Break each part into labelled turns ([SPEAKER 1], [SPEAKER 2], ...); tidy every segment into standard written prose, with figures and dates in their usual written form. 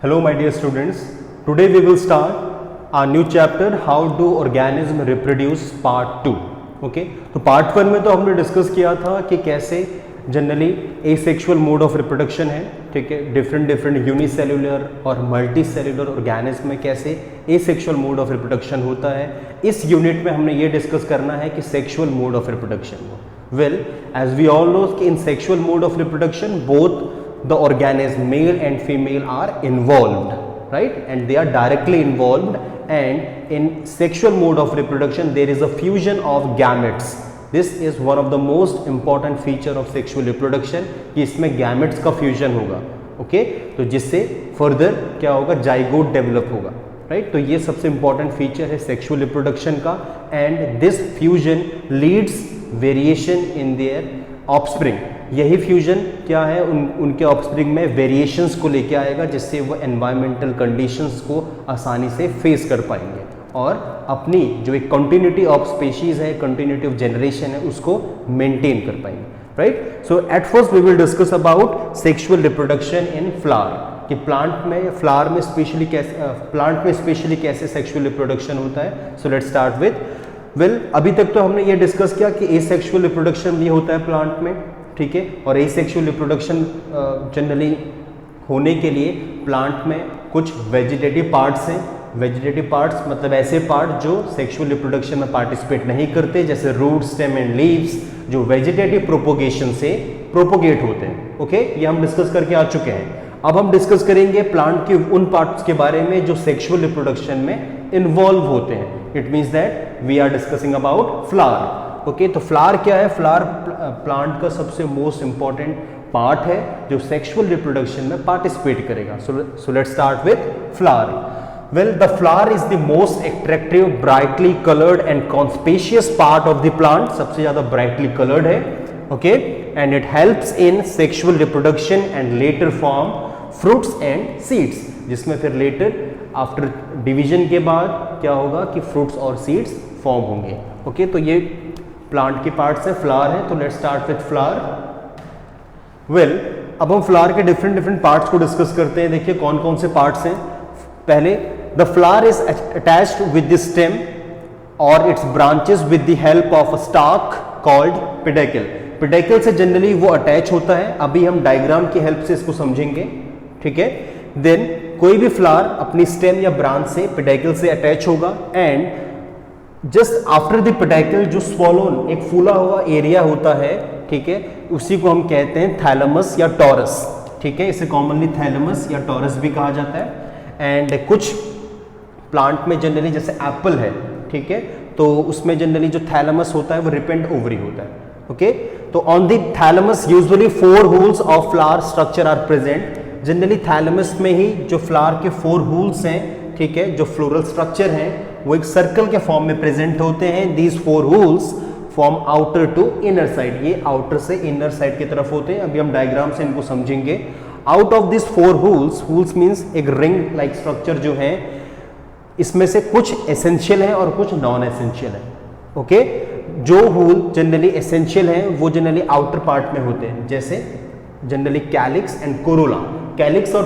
[SPEAKER 1] Hello my dear students, today we will start a new chapter how do organism reproduce part 2. Okay तो part 1 में तो हमने discuss किया था कि कैसे generally asexual mode of reproduction है, ठीक है, डिफरेंट यूनिसेल्युलर और मल्टी सेल्युलर ऑर्गेनिज्म में कैसे एसेक्सुअल मोड ऑफ रिप्रोडक्शन होता है। इस यूनिट में हमने ये डिस्कस करना है कि sexual mode of reproduction. Well as we all know कि in sexual mode of reproduction both the organism male and female are involved, right, and they are directly involved, and in sexual mode of reproduction there is a fusion of gametes. This is one of the most important feature of sexual reproduction कि इसमें gametes का fusion होगा, okay, तो जिससे further क्या होगा, zygote develop होगा, right, तो ये सबसे important feature है sexual reproduction का, and this fusion leads variation in their offspring. यही फ्यूजन क्या है उनके ऑफस्प्रिंग में वेरिएशंस को लेके आएगा, जिससे वो एनवायरमेंटल कंडीशंस को आसानी से फेस कर पाएंगे और अपनी जो एक कंटिन्यूटी ऑफ स्पीशीज है, कंटिन्यूटी ऑफ जनरेशन है, उसको मेंटेन कर पाएंगे, right. So at first we will discuss about sexual reproduction in flower कि फ्लावर में स्पेशली कैसे सेक्सुअल रिप्रोडक्शन होता है। सो लेट्स स्टार्ट विद अभी तक तो हमने ये डिस्कस किया कि एसेक्सुअल रिप्रोडक्शन भी होता है प्लांट में, ठीक है, और एसेक्सुअल रिप्रोडक्शन जनरली होने के लिए प्लांट में कुछ वेजिटेटिव पार्ट्स हैं। वेजिटेटिव पार्ट्स मतलब ऐसे पार्ट जो सेक्सुअल रिप्रोडक्शन में पार्टिसिपेट नहीं करते, जैसे रूट, स्टेम एंड लीव्स, जो वेजिटेटिव प्रोपोगेशन से प्रोपोगेट होते हैं। ओके, ये हम डिस्कस करके आ चुके हैं। अब हम डिस्कस करेंगे प्लांट के उन पार्ट्स के बारे में जो सेक्सुअल रिप्रोडक्शन में इन्वॉल्व होते हैं। It means that we are discussing about flower. Okay, तो फ्लावर क्या है? फ्लावर प्लांट का सबसे मोस्ट इंपॉर्टेंट पार्ट है जो सेक्सुअल रिप्रोडक्शन में पार्टिसिपेट करेगा। So let's start with flower. Well, the flower is the most attractive, brightly coloured and conspicuous part of the plant. सबसे ज्यादा ब्राइटली कलर्ड है, okay, and it helps in sexual reproduction and later form fruits and seeds, जिसमें फिर letter after division के बाद क्या होगा कि फ्रूट्स और सीड्स फॉर्म होंगे। ओके, तो ये प्लांट के पार्ट्स हैं, फ्लावर है। तो let's start with flower. Well, अब हम फ्लावर के डिफरेंट पार्ट्स को डिस्कस करते हैं। देखिए कौन कौन से पार्ट्स हैं। पहले, the flower is attached with the stem और its branches with the help of a stalk called pedicel. Pedicel से जनरली वो अटैच होता है। अभी हम डायग्राम की हेल्प से इसको समझेंगे, ठीक है। देन कोई भी फ्लावर अपनी स्टेम या ब्रांच से पेडिकल से अटैच होगा, and just after the pedicle जो स्वॉलोन एक फूला हुआ एरिया होता है, ठीक है, उसी को हम कहते हैं थैलेमस या टॉरस, ठीक है। इसे कॉमनली थैलेमस या टॉरस भी कहा जाता है। एंड कुछ प्लांट में जनरली जैसे एप्पल है, ठीक है, तो उसमें जनरली जो थैलेमस होता है वो रिपेंट ओवरी होता है। ओके, तो on the thalamus usually 4 whorls of flower structure are present. Generally thalamus में ही जो फ्लावर के 4 होल्स हैं, ठीक है, जो फ्लोरल स्ट्रक्चर हैं वो एक सर्कल के फॉर्म में प्रेजेंट होते हैं। These 4 whorls form outer to inner side. ये आउटर से इनर साइड की तरफ होते हैं। अभी हम डायग्राम से इनको समझेंगे। Out of this 4 holes means एक रिंग लाइक स्ट्रक्चर जो है, इसमें से कुछ एसेंशियल है और कुछ नॉन एसेंशियल है। ओके, जो होल जनरली एसेंशियल है वो जनरली आउटर पार्ट में होते हैं, जैसे generally calyx and Corolla. Calyx और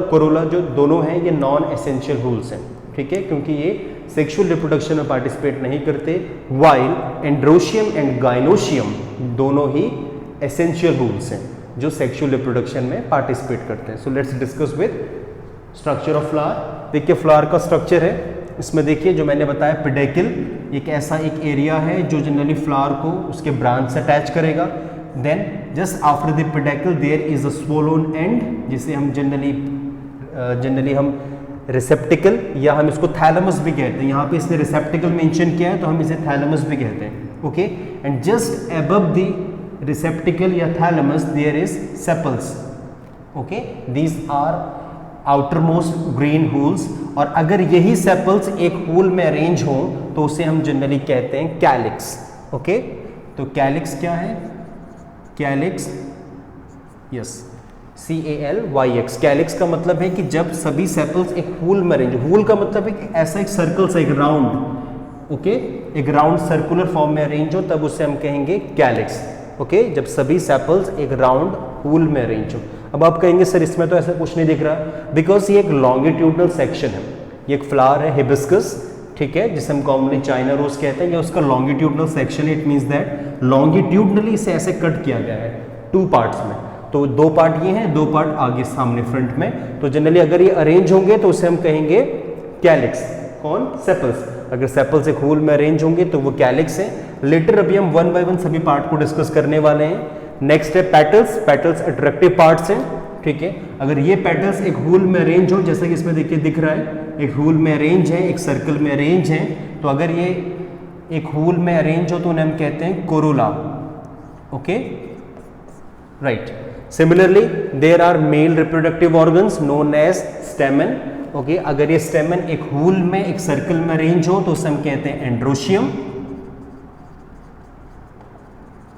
[SPEAKER 1] कोरोला जो दोनों हैं ये नॉन एसेंशियल होल्स हैं, ठीक है, क्योंकि ये सेक्सुअल रिप्रोडक्शन में पार्टिसिपेट नहीं करते। वाइल एंड्रोशियम एंड गाइनोशियम दोनों ही एसेंशियल होल्स हैं जो सेक्सुअल रिप्रोडक्शन में पार्टिसिपेट करते हैं। So let's discuss with structure of flower. देखिए फ्लावर का स्ट्रक्चर है, इसमें देखिए जो मैंने बताया पेडिकल एक ऐसा एक एरिया है जो जनरली फ्लावर को उसके ब्रांच से अटैच करेगा। Then just after the pedicel there is a swollen end, जिसे हम जनरली हम रिसेप्टिकल या हम इसको थैलेमस भी कहते हैं। यहाँ पे इसने रिसेप्टिकल मेंशन किया है तो हम इसे थैलेमस भी कहते हैं। Okay, and just above the receptacle या thalamus there is sepals. Okay, these are outer most green whorls, और अगर यही सेपल्स एक होल में अरेंज हो तो उसे हम जनरली कहते हैं कैलिक्स। ओके, तो कैलिक्स क्या है? Calyx, yes, CALYX। कैलिक्स का मतलब है कि जब सभी सेपल्स एक होल में अरेंज, होल का मतलब है कि ऐसा एक सर्कल सा, एक राउंड, ओके, एक राउंड सर्कुलर फॉर्म में अरेंज हो, तब उसे हम कहेंगे कैलिक्स। ओके, जब सभी सेपल्स एक राउंड हूल में अरेंज हो। अब आप कहेंगे सर इसमें तो ऐसा कुछ नहीं दिख रहा, बिकॉज ये एक लॉन्गिट्यूडनल सेक्शन है, ये एक फ्लावर है हिबिस्कस, ठीक है, जिसे हम कॉमनली चाइना रोज कहते हैं, ये उसका लॉन्गिट्यूडनल सेक्शन है। इट मीन्स दैट लॉन्गिट्यूडनली इसे ऐसे कट किया गया है 2 पार्ट्स में, तो 2 पार्ट ये हैं, 2 पार्ट आगे सामने फ्रंट में। तो जनरली अगर ये अरेंज होंगे तो उसे हम कहेंगे कैलिक्स। कौन? सेपल्स। अगर सेपल्स एक होल में अरेंज होंगे तो वो कैलिक्स है। लेटर अभी हम 1 बाय 1 सभी पार्ट को डिस्कस करने वाले हैं। नेक्स्ट है पेटल्स। पेटल्स अट्रैक्टिव पार्ट्स हैं, ठीक है। अगर ये पेटल्स एक होल में अरेंज हो, जैसा कि इसमें देखिए दिख रहा है, एक होल में अरेंज है, एक सर्कल में अरेंज है, तो अगर ये एक होल में अरेंज हो तो उन्हें हम कहते हैं corolla, okay, right. Similarly there are male reproductive organs known as stamen, okay. अगर ये स्टेमन एक हूल में एक सर्कल में अरेंज हो तो उसे हम कहते हैं एंड्रोशियम,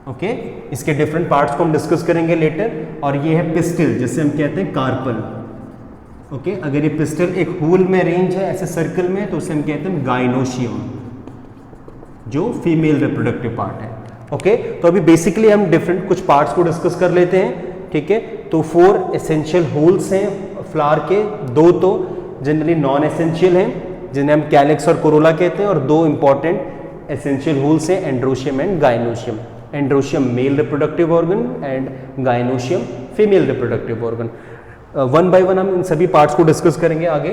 [SPEAKER 1] ओके। इसके डिफरेंट पार्ट्स को हम डिस्कस करेंगे लेटर। और ये है पिस्टिल, जिसे हम कहते हैं कार्पल, ओके। अगर ये पिस्टिल एक हूल में अरेंज है ऐसे सर्कल में तो उसे हम कहते हैं गाइनोशियम, जो फीमेल रिप्रोडक्टिव पार्ट है, ओके। तो अभी बेसिकली हम डिफरेंट कुछ पार्ट्स को डिस्कस कर लेते हैं, ठीक है। तो 4 एसेंशियल होल्स हैं फ्लावर के, 2 तो जनरली नॉन एसेंशियल हैं जिन्हें हम कैलिक्स और कोरोला कहते हैं, और 2 इंपॉर्टेंट एसेंशियल होल्स हैं androecium and gynoecium. Androecium male reproductive organ and gynoecium female reproductive organ. 1 by 1 हम इन सभी पार्ट्स को डिस्कस करेंगे आगे।